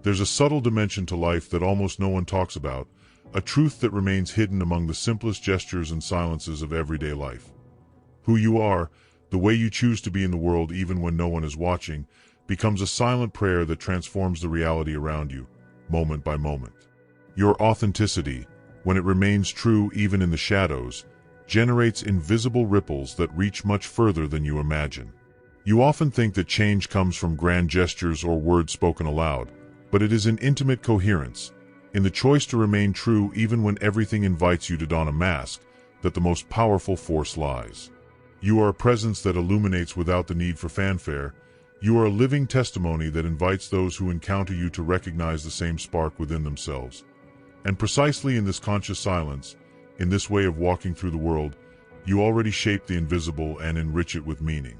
There's a subtle dimension to life that almost no one talks about, a truth that remains hidden among the simplest gestures and silences of everyday life. Who you are, the way you choose to be in the world even when no one is watching, becomes a silent prayer that transforms the reality around you, moment by moment. Your authenticity, when it remains true even in the shadows, generates invisible ripples that reach much further than you imagine. You often think that change comes from grand gestures or words spoken aloud, but it is in intimate coherence, in the choice to remain true even when everything invites you to don a mask, that the most powerful force lies. You are a presence that illuminates without the need for fanfare. You are a living testimony that invites those who encounter you to recognize the same spark within themselves. And precisely in this conscious silence, in this way of walking through the world, you already shape the invisible and enrich it with meaning.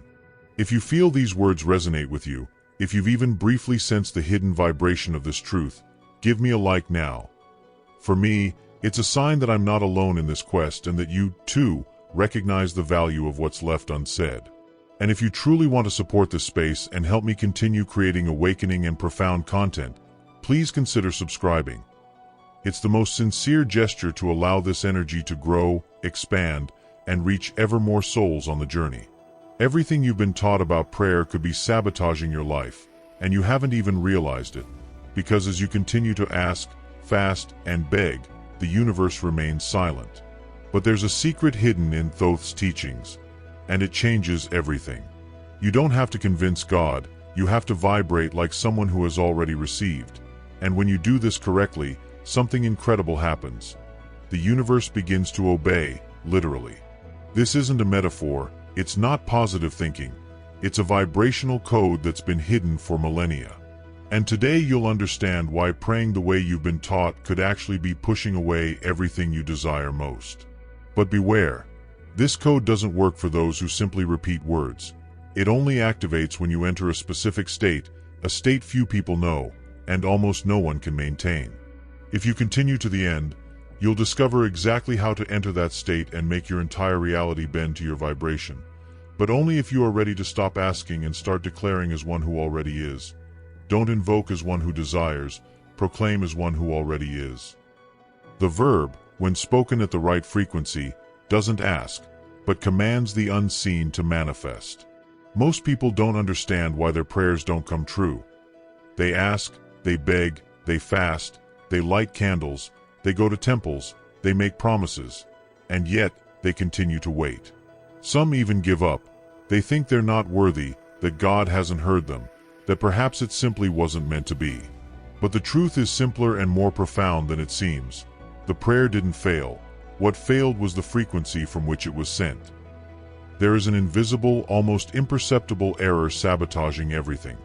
If you feel these words resonate with you, if you've even briefly sensed the hidden vibration of this truth, give me a like now. For me, it's a sign that I'm not alone in this quest and that you, too, recognize the value of what's left unsaid. And if you truly want to support this space and help me continue creating awakening and profound content, please consider subscribing. It's the most sincere gesture to allow this energy to grow, expand, and reach ever more souls on the journey. Everything you've been taught about prayer could be sabotaging your life, and you haven't even realized it, because as you continue to ask, fast, and beg, the universe remains silent. But there's a secret hidden in Thoth's teachings, and it changes everything. You don't have to convince God, you have to vibrate like someone who has already received. And when you do this correctly, something incredible happens. The universe begins to obey, literally. This isn't a metaphor, it's not positive thinking. It's a vibrational code that's been hidden for millennia. And today you'll understand why praying the way you've been taught could actually be pushing away everything you desire most. But beware, this code doesn't work for those who simply repeat words. It only activates when you enter a specific state, a state few people know, and almost no one can maintain. If you continue to the end, you'll discover exactly how to enter that state and make your entire reality bend to your vibration. But only if you are ready to stop asking and start declaring as one who already is. Don't invoke as one who desires, proclaim as one who already is. The verb, when spoken at the right frequency, doesn't ask, but commands the unseen to manifest. Most people don't understand why their prayers don't come true. They ask, they beg, they fast, they light candles, they go to temples, they make promises, and yet they continue to wait. Some even give up. They think they're not worthy, that God hasn't heard them, that perhaps it simply wasn't meant to be. But the truth is simpler and more profound than it seems. The prayer didn't fail. What failed was the frequency from which it was sent. There is an invisible, almost imperceptible error sabotaging everything.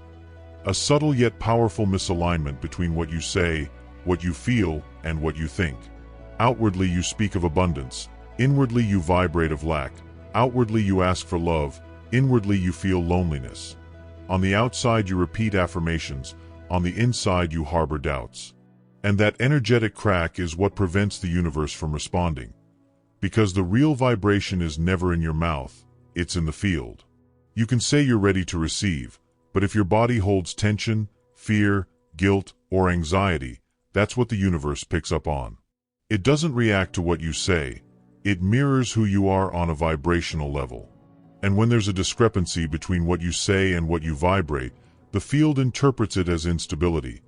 A subtle yet powerful misalignment between what you say, what you feel, and what you think. Outwardly you speak of abundance. Inwardly you vibrate of lack. Outwardly you ask for love. Inwardly you feel loneliness. On the outside you repeat affirmations. On the inside you harbor doubts. And that energetic crack is what prevents the universe from responding. Because the real vibration is never in your mouth, it's in the field. You can say you're ready to receive, but if your body holds tension, fear, guilt, or anxiety, that's what the universe picks up on. It doesn't react to what you say, it mirrors who you are on a vibrational level. And when there's a discrepancy between what you say and what you vibrate, the field interprets it as instability.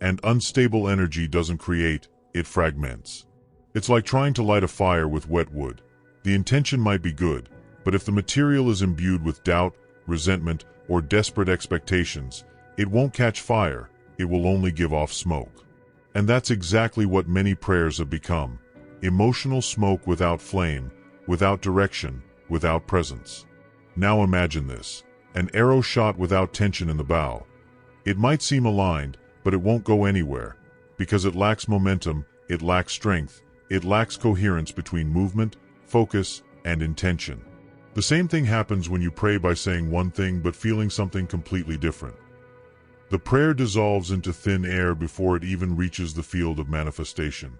And unstable energy doesn't create, it fragments. It's like trying to light a fire with wet wood. The intention might be good, but if the material is imbued with doubt, resentment, or desperate expectations, it won't catch fire, it will only give off smoke. And that's exactly what many prayers have become. Emotional smoke without flame, without direction, without presence. Now imagine this. An arrow shot without tension in the bow. It might seem aligned, but it won't go anywhere, because it lacks momentum, it lacks strength, it lacks coherence between movement, focus, and intention. The same thing happens when you pray by saying one thing but feeling something completely different. The prayer dissolves into thin air before it even reaches the field of manifestation.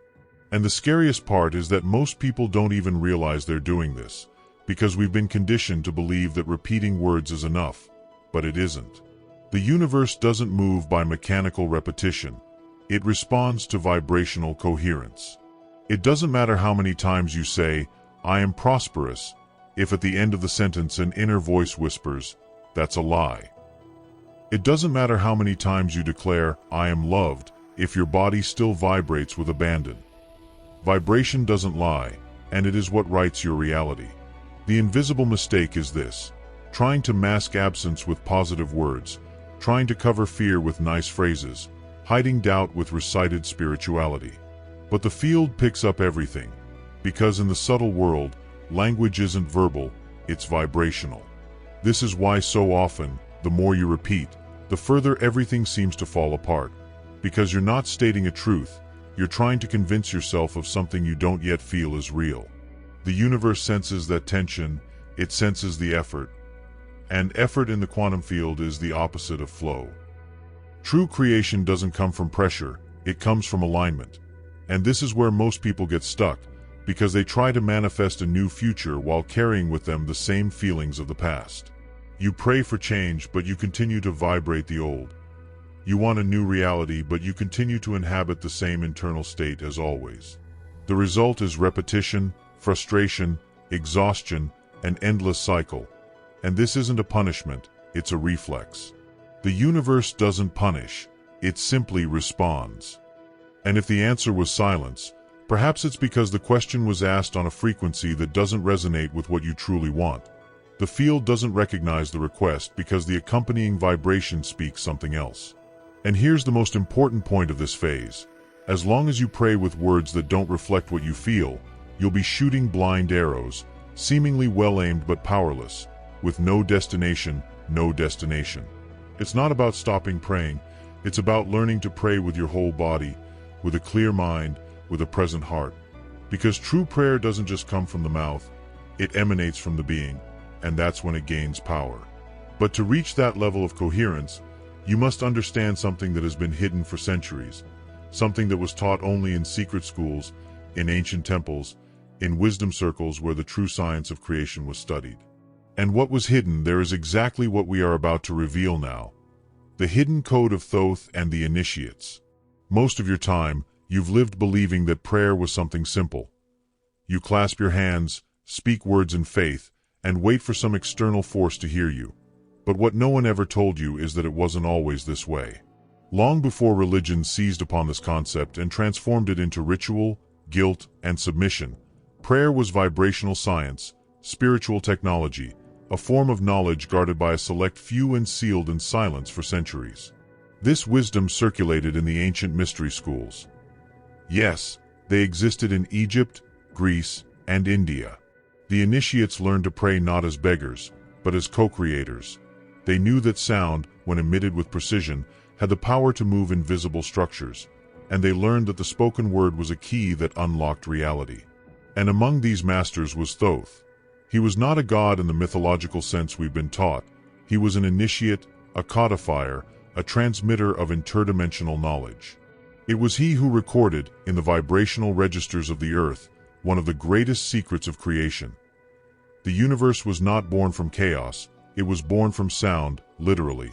And the scariest part is that most people don't even realize they're doing this, because we've been conditioned to believe that repeating words is enough, but it isn't. The universe doesn't move by mechanical repetition. It responds to vibrational coherence. It doesn't matter how many times you say, "I am prosperous," if at the end of the sentence an inner voice whispers, "That's a lie." It doesn't matter how many times you declare, "I am loved," if your body still vibrates with abandon. Vibration doesn't lie, and it is what writes your reality. The invisible mistake is this: trying to mask absence with positive words, trying to cover fear with nice phrases, hiding doubt with recited spirituality. But the field picks up everything, because in the subtle world, language isn't verbal, it's vibrational. This is why so often, the more you repeat, the further everything seems to fall apart. Because you're not stating a truth, you're trying to convince yourself of something you don't yet feel is real. The universe senses that tension, it senses the effort. And effort in the quantum field is the opposite of flow. True creation doesn't come from pressure, it comes from alignment. And this is where most people get stuck, because they try to manifest a new future while carrying with them the same feelings of the past. You pray for change, but you continue to vibrate the old. You want a new reality, but you continue to inhabit the same internal state as always. The result is repetition, frustration, exhaustion, an endless cycle. And this isn't a punishment, it's a reflex. The universe doesn't punish, it simply responds. And if the answer was silence, perhaps it's because the question was asked on a frequency that doesn't resonate with what you truly want. The field doesn't recognize the request because the accompanying vibration speaks something else. And here's the most important point of this phase. As long as you pray with words that don't reflect what you feel, you'll be shooting blind arrows, seemingly well-aimed but powerless, with no destination, no destination. It's not about stopping praying, it's about learning to pray with your whole body, with a clear mind, with a present heart. Because true prayer doesn't just come from the mouth, it emanates from the being, and that's when it gains power. But to reach that level of coherence, you must understand something that has been hidden for centuries, something that was taught only in secret schools, in ancient temples, in wisdom circles where the true science of creation was studied. And what was hidden there is exactly what we are about to reveal now. The hidden code of Thoth and the initiates. Most of your time, you've lived believing that prayer was something simple. You clasp your hands, speak words in faith, and wait for some external force to hear you. But what no one ever told you is that it wasn't always this way. Long before religion seized upon this concept and transformed it into ritual, guilt, and submission, prayer was vibrational science, spiritual technology, a form of knowledge guarded by a select few and sealed in silence for centuries. This wisdom circulated in the ancient mystery schools. Yes, they existed in Egypt, Greece, and India. The initiates learned to pray not as beggars, but as co-creators. They knew that sound, when emitted with precision, had the power to move invisible structures, and they learned that the spoken word was a key that unlocked reality. And among these masters was Thoth. He was not a god in the mythological sense we've been taught. He was an initiate, a codifier, a transmitter of interdimensional knowledge. It was he who recorded, in the vibrational registers of the earth, one of the greatest secrets of creation. The universe was not born from chaos, it was born from sound, literally.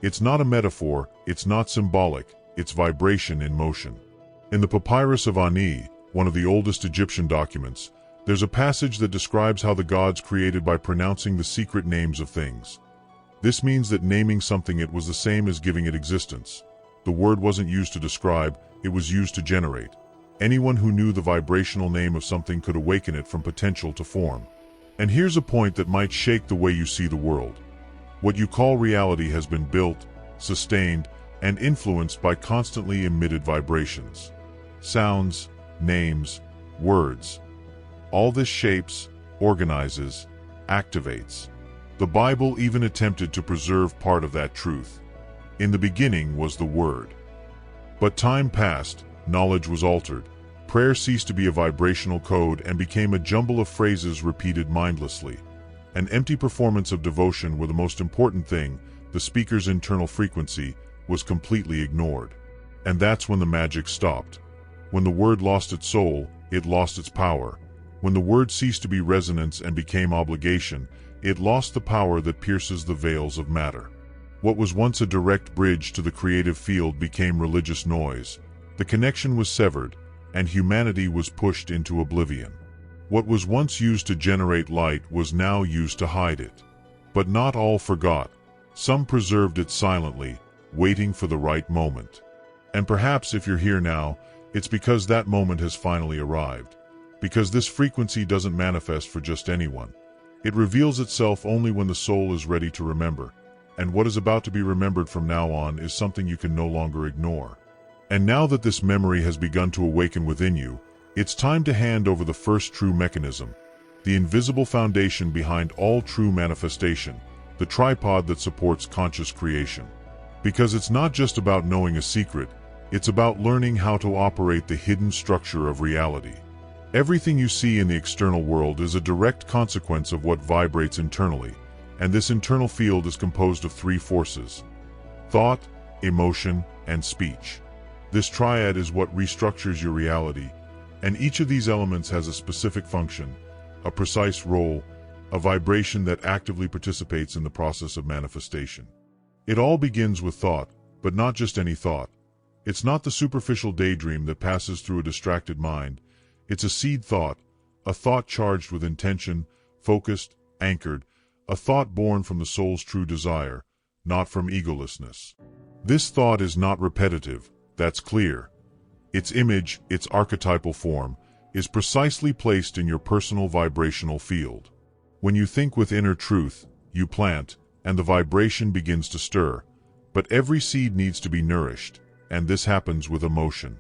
It's not a metaphor, it's not symbolic, it's vibration in motion. In the Papyrus of Ani, one of the oldest Egyptian documents, there's a passage that describes how the gods created by pronouncing the secret names of things. This means that naming something it was the same as giving it existence. The word wasn't used to describe, it was used to generate. Anyone who knew the vibrational name of something could awaken it from potential to form. And here's a point that might shake the way you see the world. What you call reality has been built, sustained, and influenced by constantly emitted vibrations. Sounds, names, words. All this shapes, organizes, activates. The Bible even attempted to preserve part of that truth. In the beginning was the Word. But time passed, knowledge was altered. Prayer ceased to be a vibrational code and became a jumble of phrases repeated mindlessly. An empty performance of devotion where the most important thing, the speaker's internal frequency, was completely ignored. And that's when the magic stopped. When the word lost its soul, it lost its power. When the word ceased to be resonance and became obligation, it lost the power that pierces the veils of matter. What was once a direct bridge to the creative field became religious noise. The connection was severed, and humanity was pushed into oblivion. What was once used to generate light was now used to hide it. But not all forgot. Some preserved it silently, waiting for the right moment. And perhaps if you're here now, it's because that moment has finally arrived. Because this frequency doesn't manifest for just anyone. It reveals itself only when the soul is ready to remember. And what is about to be remembered from now on is something you can no longer ignore. And now that this memory has begun to awaken within you, it's time to hand over the first true mechanism, the invisible foundation behind all true manifestation, the tripod that supports conscious creation. Because it's not just about knowing a secret, it's about learning how to operate the hidden structure of reality. Everything you see in the external world is a direct consequence of what vibrates internally, and this internal field is composed of three forces: thought, emotion, and speech. This triad is what restructures your reality, and each of these elements has a specific function, a precise role, a vibration that actively participates in the process of manifestation. It all begins with thought, but not just any thought. It's not the superficial daydream that passes through a distracted mind. It's a seed thought, a thought charged with intention, focused, anchored, a thought born from the soul's true desire, not from egolessness. This thought is not repetitive, that's clear. Its image, its archetypal form, is precisely placed in your personal vibrational field. When you think with inner truth, you plant, and the vibration begins to stir. But every seed needs to be nourished, and this happens with emotion.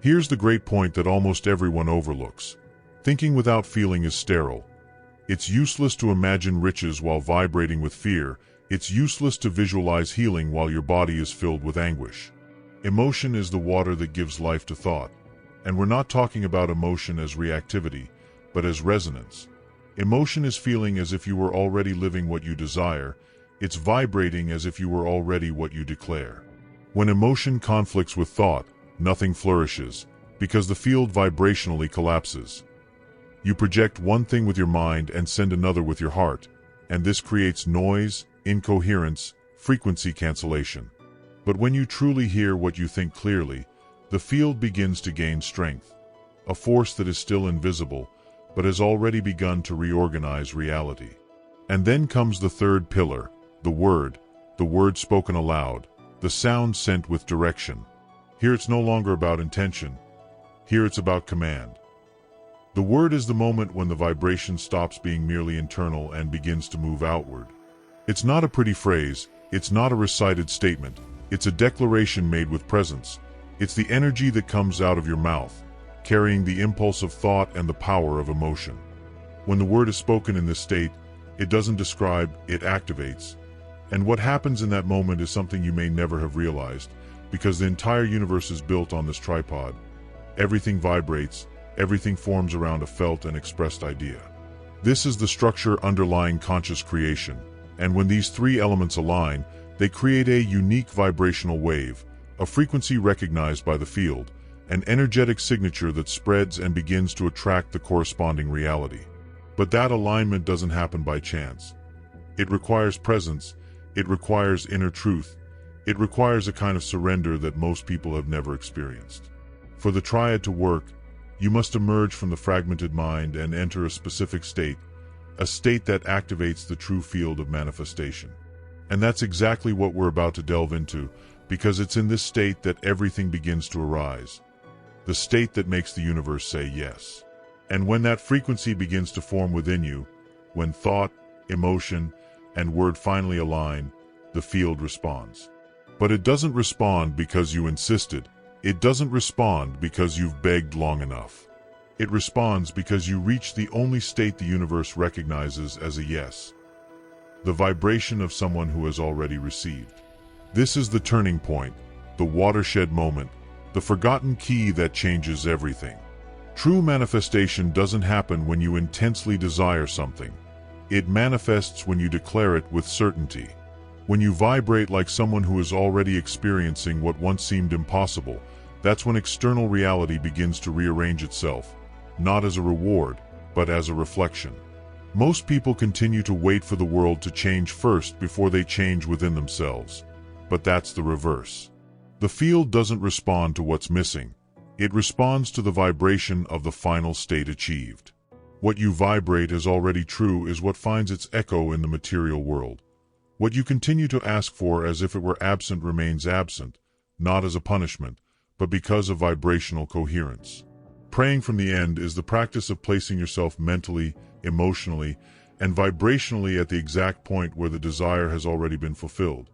Here's the great point that almost everyone overlooks. Thinking without feeling is sterile. It's useless to imagine riches while vibrating with fear. It's useless to visualize healing while your body is filled with anguish. Emotion is the water that gives life to thought. And we're not talking about emotion as reactivity, but as resonance. Emotion is feeling as if you were already living what you desire. It's vibrating as if you were already what you declare. When emotion conflicts with thought, nothing flourishes, because the field vibrationally collapses. You project one thing with your mind and send another with your heart, and this creates noise, incoherence, frequency cancellation. But when you truly hear what you think clearly, the field begins to gain strength, a force that is still invisible, but has already begun to reorganize reality. And then comes the third pillar, the word spoken aloud, the sound sent with direction. Here it's no longer about intention, here it's about command. The word is the moment when the vibration stops being merely internal and begins to move outward. It's not a pretty phrase, it's not a recited statement, it's a declaration made with presence. It's the energy that comes out of your mouth, carrying the impulse of thought and the power of emotion. When the word is spoken in this state, it doesn't describe, it activates. And what happens in that moment is something you may never have realized, because the entire universe is built on this tripod. Everything vibrates, everything forms around a felt and expressed idea. This is the structure underlying conscious creation, and when these three elements align, they create a unique vibrational wave, a frequency recognized by the field, an energetic signature that spreads and begins to attract the corresponding reality. But that alignment doesn't happen by chance. It requires presence, it requires inner truth, it requires a kind of surrender that most people have never experienced. For the triad to work, you must emerge from the fragmented mind and enter a specific state, a state that activates the true field of manifestation. And that's exactly what we're about to delve into, because it's in this state that everything begins to arise. The state that makes the universe say yes. And when that frequency begins to form within you, when thought, emotion, and word finally align, the field responds. But it doesn't respond because you insisted. It doesn't respond because you've begged long enough. It responds because you reach the only state the universe recognizes as a yes. The vibration of someone who has already received. This is the turning point, the watershed moment, the forgotten key that changes everything. True manifestation doesn't happen when you intensely desire something. It manifests when you declare it with certainty. When you vibrate like someone who is already experiencing what once seemed impossible, that's when external reality begins to rearrange itself, not as a reward, but as a reflection. Most people continue to wait for the world to change first before they change within themselves. But that's the reverse. The field doesn't respond to what's missing. It responds to the vibration of the final state achieved. What you vibrate as already true is what finds its echo in the material world. What you continue to ask for as if it were absent remains absent, not as a punishment, but because of vibrational coherence. Praying from the end is the practice of placing yourself mentally, emotionally, and vibrationally at the exact point where the desire has already been fulfilled.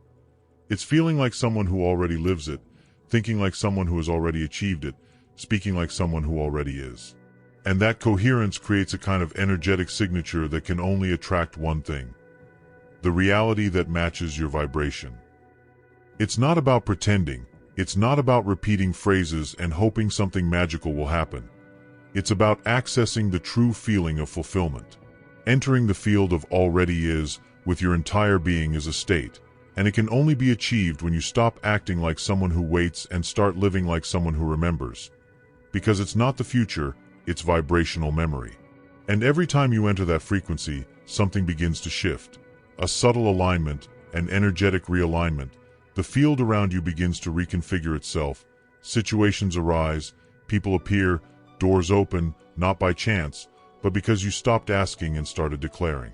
It's feeling like someone who already lives it, thinking like someone who has already achieved it, speaking like someone who already is. And that coherence creates a kind of energetic signature that can only attract one thing: the reality that matches your vibration. It's not about pretending. It's not about repeating phrases and hoping something magical will happen. It's about accessing the true feeling of fulfillment. Entering the field of already is with your entire being is a state, and it can only be achieved when you stop acting like someone who waits and start living like someone who remembers. Because it's not the future, it's vibrational memory. And every time you enter that frequency, something begins to shift. A subtle alignment, an energetic realignment. The field around you begins to reconfigure itself. Situations arise, people appear, doors open, not by chance, but because you stopped asking and started declaring.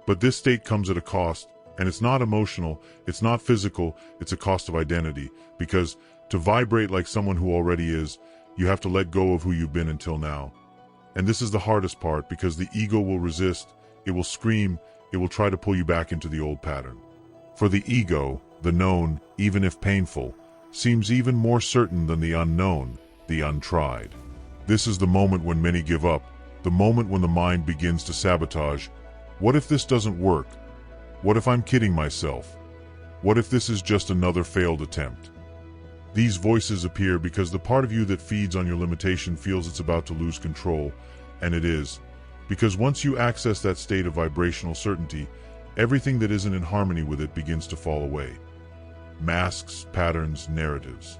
But this state comes at a cost, and it's not emotional, it's not physical, it's a cost of identity. Because to vibrate like someone who already is, you have to let go of who you've been until now. And this is the hardest part, because the ego will resist, it will scream, it will try to pull you back into the old pattern. For the ego, the known, even if painful, seems even more certain than the unknown, the untried. This is the moment when many give up, the moment when the mind begins to sabotage. What if this doesn't work? What if I'm kidding myself? What if this is just another failed attempt? These voices appear because the part of you that feeds on your limitation feels it's about to lose control, and it is. Because once you access that state of vibrational certainty, everything that isn't in harmony with it begins to fall away. Masks, patterns, narratives.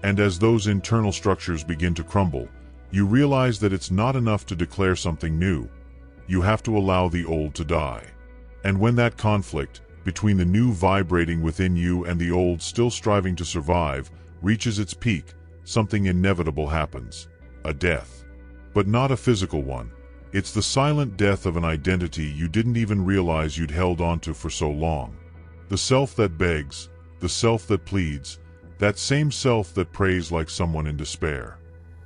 And as those internal structures begin to crumble, you realize that it's not enough to declare something new. You have to allow the old to die. And when that conflict, between the new vibrating within you and the old still striving to survive, reaches its peak, something inevitable happens. A death. But not a physical one. It's the silent death of an identity you didn't even realize you'd held onto for so long. The self that begs, the self that pleads, that same self that prays like someone in despair.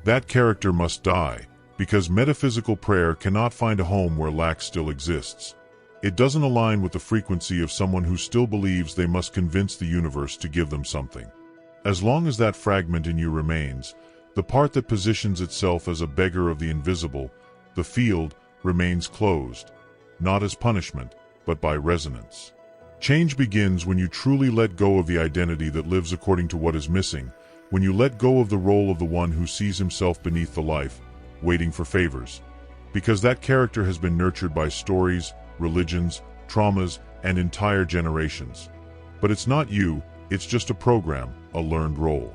That character must die, because metaphysical prayer cannot find a home where lack still exists. It doesn't align with the frequency of someone who still believes they must convince the universe to give them something. As long as that fragment in you remains, the part that positions itself as a beggar of the invisible, the field, remains closed, not as punishment, but by resonance. Change begins when you truly let go of the identity that lives according to what is missing, when you let go of the role of the one who sees himself beneath the life, waiting for favors. Because that character has been nurtured by stories, religions, traumas, and entire generations. But it's not you, it's just a program, a learned role.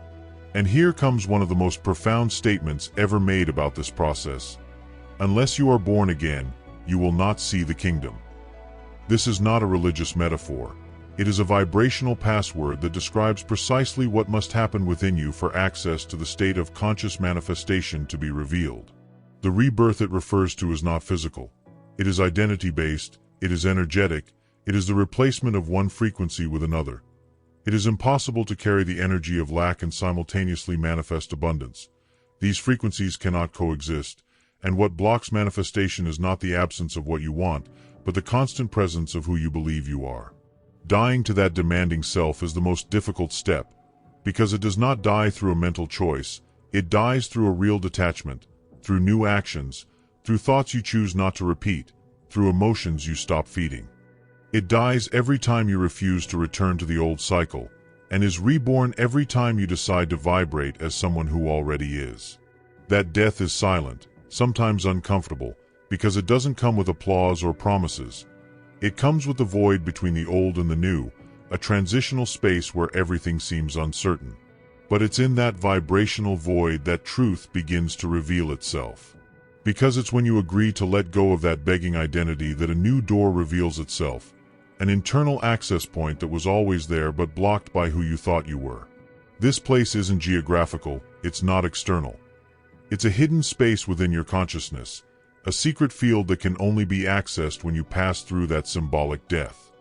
And here comes one of the most profound statements ever made about this process. Unless you are born again, you will not see the kingdom. This is not a religious metaphor. It is a vibrational password that describes precisely what must happen within you for access to the state of conscious manifestation to be revealed. The rebirth it refers to is not physical. It is identity-based, it is energetic, it is the replacement of one frequency with another. It is impossible to carry the energy of lack and simultaneously manifest abundance. These frequencies cannot coexist, and what blocks manifestation is not the absence of what you want, but the constant presence of who you believe you are. Dying to that demanding self is the most difficult step, because it does not die through a mental choice, it dies through a real detachment, through new actions, through thoughts you choose not to repeat, through emotions you stop feeding. It dies every time you refuse to return to the old cycle, and is reborn every time you decide to vibrate as someone who already is. That death is silent, sometimes uncomfortable, because it doesn't come with applause or promises. It comes with the void between the old and the new, a transitional space where everything seems uncertain. But it's in that vibrational void that truth begins to reveal itself. Because it's when you agree to let go of that begging identity that a new door reveals itself, an internal access point that was always there but blocked by who you thought you were. This place isn't geographical, it's not external. It's a hidden space within your consciousness, a secret field that can only be accessed when you pass through that symbolic death.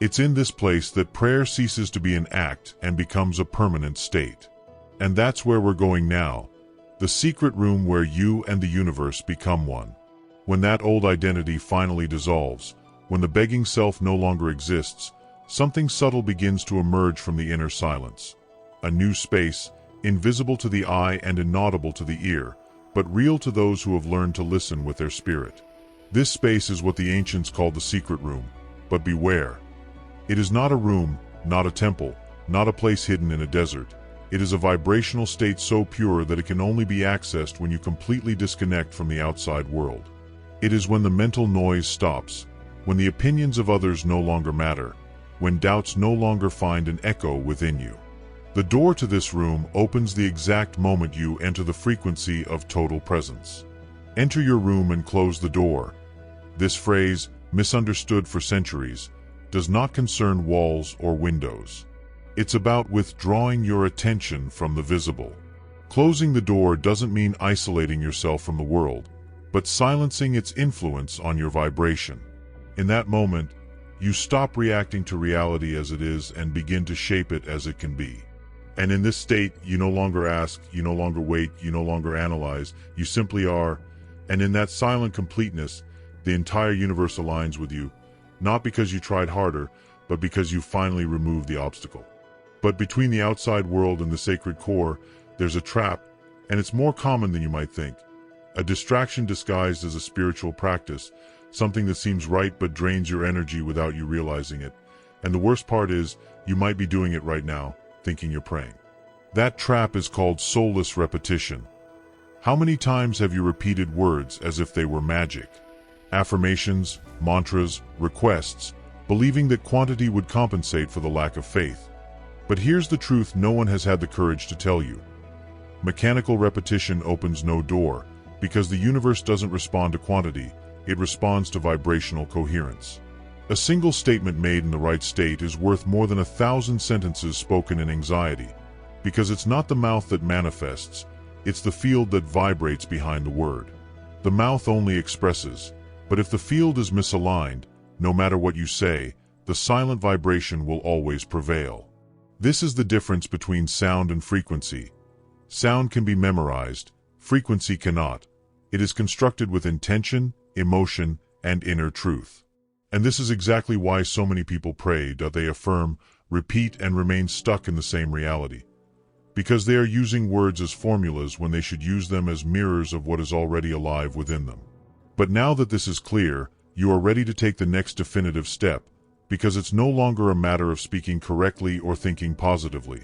It's in this place that prayer ceases to be an act and becomes a permanent state. And that's where we're going now, the secret room where you and the universe become one. When that old identity finally dissolves, when the begging self no longer exists, something subtle begins to emerge from the inner silence. A new space, invisible to the eye and inaudible to the ear, but real to those who have learned to listen with their spirit. This space is what the ancients called the secret room, but beware. It is not a room, not a temple, not a place hidden in a desert. It is a vibrational state so pure that it can only be accessed when you completely disconnect from the outside world. It is when the mental noise stops, when the opinions of others no longer matter, when doubts no longer find an echo within you. The door to this room opens the exact moment you enter the frequency of total presence. Enter your room and close the door. This phrase, misunderstood for centuries, does not concern walls or windows. It's about withdrawing your attention from the visible. Closing the door doesn't mean isolating yourself from the world, but silencing its influence on your vibration. In that moment, you stop reacting to reality as it is and begin to shape it as it can be. And in this state, you no longer ask, you no longer wait, you no longer analyze, you simply are. And in that silent completeness, the entire universe aligns with you, not because you tried harder, but because you finally removed the obstacle. But between the outside world and the sacred core, there's a trap, and it's more common than you might think. A distraction disguised as a spiritual practice, something that seems right but drains your energy without you realizing it. And the worst part is, you might be doing it right now, thinking you're praying. That trap is called soulless repetition. How many times have you repeated words as if they were magic? Affirmations, mantras, requests, believing that quantity would compensate for the lack of faith. But here's the truth no one has had the courage to tell you. Mechanical repetition opens no door, because the universe doesn't respond to quantity, it responds to vibrational coherence. A single statement made in the right state is worth more than 1,000 sentences spoken in anxiety, because it's not the mouth that manifests, it's the field that vibrates behind the word. The mouth only expresses, but if the field is misaligned, no matter what you say, the silent vibration will always prevail. This is the difference between sound and frequency. Sound can be memorized, frequency cannot. It is constructed with intention, emotion, and inner truth. And this is exactly why so many people pray, they affirm, repeat, and remain stuck in the same reality. Because they are using words as formulas when they should use them as mirrors of what is already alive within them. But now that this is clear, you are ready to take the next definitive step, because it's no longer a matter of speaking correctly or thinking positively.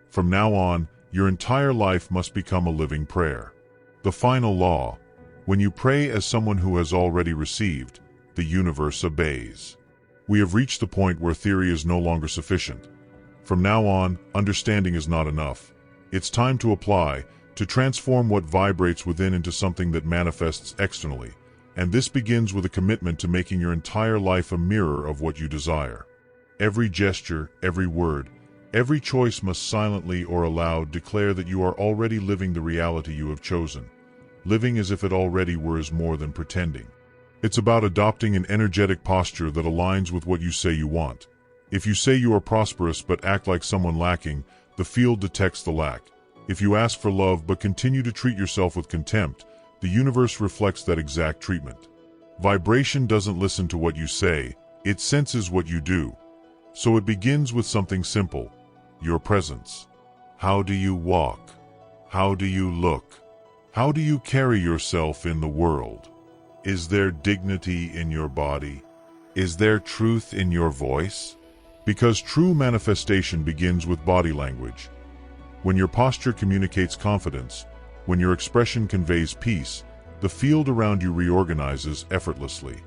From now on, your entire life must become a living prayer. The final law: when you pray as someone who has already received, the universe obeys. We have reached the point where theory is no longer sufficient. From now on, understanding is not enough. It's time to apply, to transform what vibrates within into something that manifests externally. And this begins with a commitment to making your entire life a mirror of what you desire. Every gesture, every word, every choice must silently or aloud declare that you are already living the reality you have chosen. Living as if it already were is more than pretending. It's about adopting an energetic posture that aligns with what you say you want. If you say you are prosperous but act like someone lacking, the field detects the lack. If you ask for love but continue to treat yourself with contempt, the universe reflects that exact treatment. Vibration doesn't listen to what you say, it senses what you do. So it begins with something simple: your presence. How do you walk? How do you look? How do you carry yourself in the world? Is there dignity in your body? Is there truth in your voice? Because true manifestation begins with body language. When your posture communicates confidence, when your expression conveys peace, the field around you reorganizes effortlessly.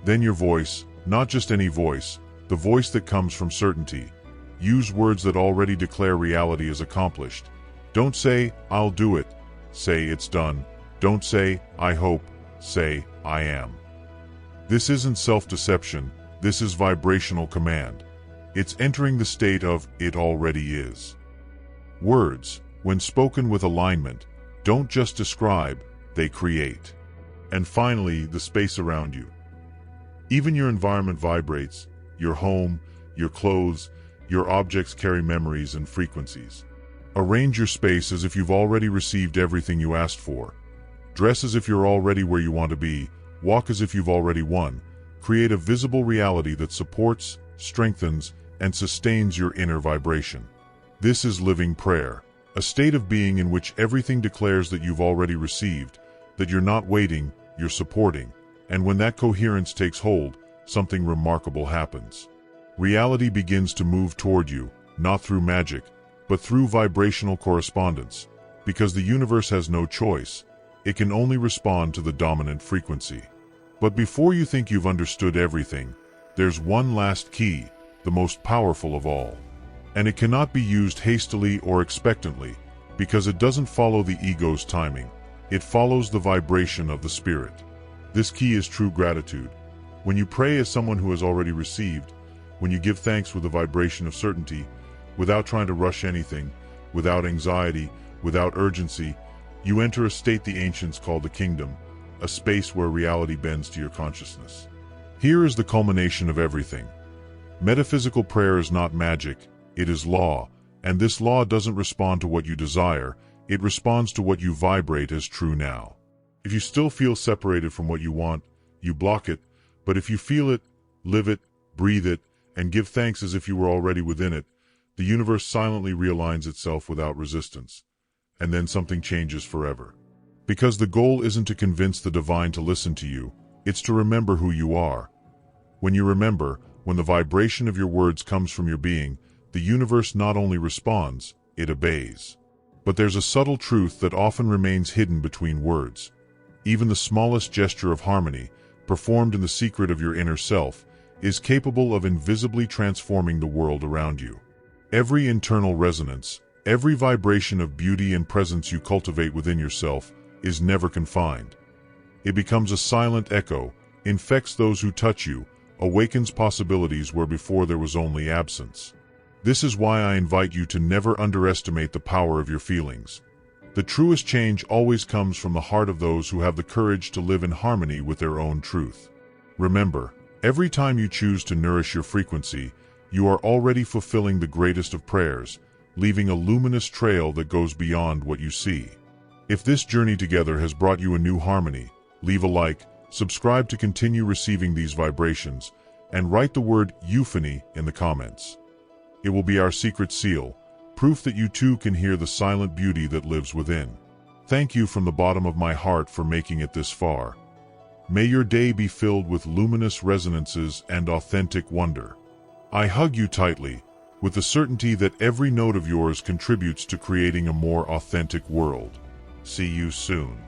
Then your voice, not just any voice, the voice that comes from certainty. Use words that already declare reality as accomplished. Don't say, "I'll do it." Say, "It's done." Don't say, I hope, say, I am. This isn't self-deception, this is vibrational command. It's entering the state of it already is. Words, when spoken with alignment, don't just describe, they create. And finally, the space around you. Even your environment vibrates, your home, your clothes, your objects carry memories and frequencies. Arrange your space as if you've already received everything you asked for. Dress as if you're already where you want to be, walk as if you've already won. Create a visible reality that supports, strengthens, and sustains your inner vibration. This is living prayer, a state of being in which everything declares that you've already received, that you're not waiting, you're supporting. And when that coherence takes hold, something remarkable happens. Reality begins to move toward you, not through magic, but through vibrational correspondence. Because the universe has no choice, it can only respond to the dominant frequency. But before you think you've understood everything, there's one last key, the most powerful of all. And it cannot be used hastily or expectantly, because it doesn't follow the ego's timing. It follows the vibration of the spirit. This key is true gratitude. When you pray as someone who has already received, when you give thanks with a vibration of certainty, without trying to rush anything, without anxiety, without urgency, you enter a state the ancients called the kingdom, a space where reality bends to your consciousness. Here is the culmination of everything. Metaphysical prayer is not magic, it is law, and this law doesn't respond to what you desire, it responds to what you vibrate as true now. If you still feel separated from what you want, you block it, but if you feel it, live it, breathe it, and give thanks as if you were already within it, the universe silently realigns itself without resistance. And then something changes forever. Because the goal isn't to convince the divine to listen to you, it's to remember who you are. When you remember, when the vibration of your words comes from your being, the universe not only responds, it obeys. But there's a subtle truth that often remains hidden between words. Even the smallest gesture of harmony, performed in the secret of your inner self, is capable of invisibly transforming the world around you. Every internal resonance, every vibration of beauty and presence you cultivate within yourself is never confined. It becomes a silent echo, infects those who touch you, awakens possibilities where before there was only absence. This is why I invite you to never underestimate the power of your feelings. The truest change always comes from the heart of those who have the courage to live in harmony with their own truth. Remember, every time you choose to nourish your frequency, you are already fulfilling the greatest of prayers, leaving a luminous trail that goes beyond what you see. If this journey together has brought you a new harmony, leave a like, subscribe to continue receiving these vibrations, and write the word euphony in the comments. It will be our secret seal, proof that you too can hear the silent beauty that lives within. Thank you from the bottom of my heart for making it this far. May your day be filled with luminous resonances and authentic wonder. I hug you tightly, with the certainty that every note of yours contributes to creating a more authentic world. See you soon.